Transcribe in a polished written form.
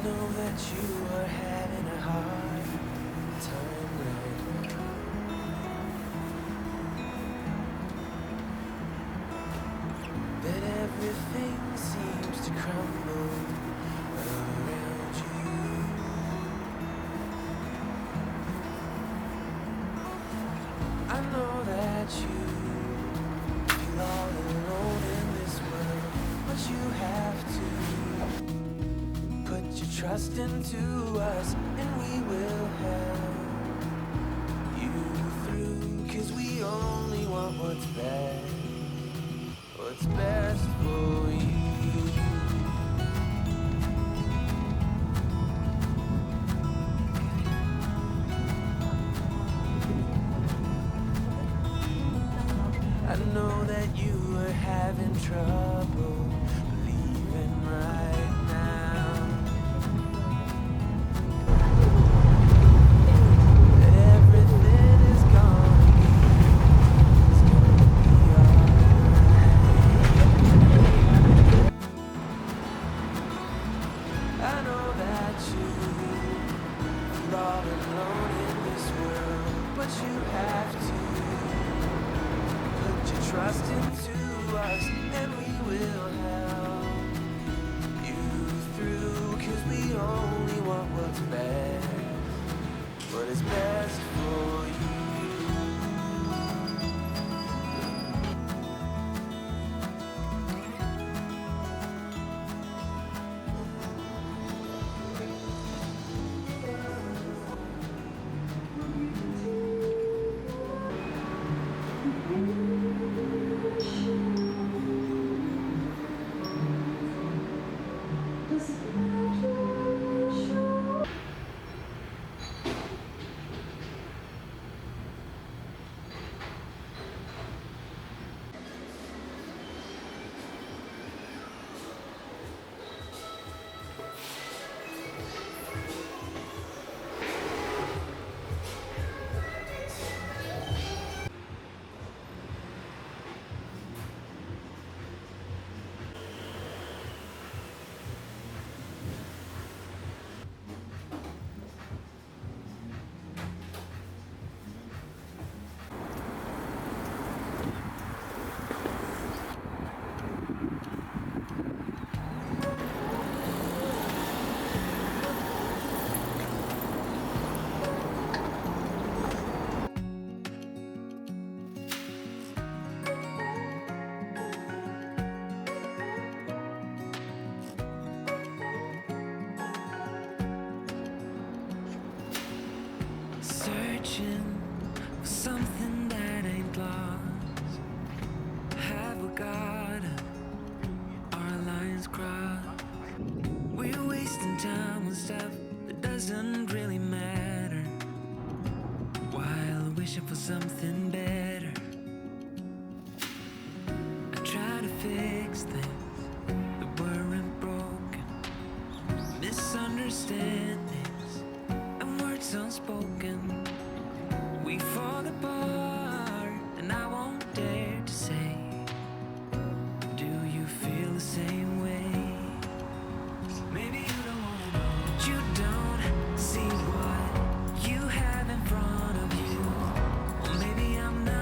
know that you are having a hard time right now. That everything seems to crumble around you. I know that you feel all alone in this world, but you have to put your trust into us, and we will help you through, 'cause we only want what's best for you. I know that you are having trouble believing right now that everything is gonna be alright. I know that you feel all alone in this world, but you have to put your trust into us, and we will help you through, 'cause we only want what's best, what is best for you. Searching for something that ain't lost. Have we got our lines crossed? We're wasting time on stuff that doesn't really matter, while wishing for something better. I try to fix things that weren't broken, misunderstandings and words unspoken. We fall apart, and I won't dare to say, do you feel the same way? Maybe you don't wanna know. You don't see what you have in front of you. Or maybe I'm not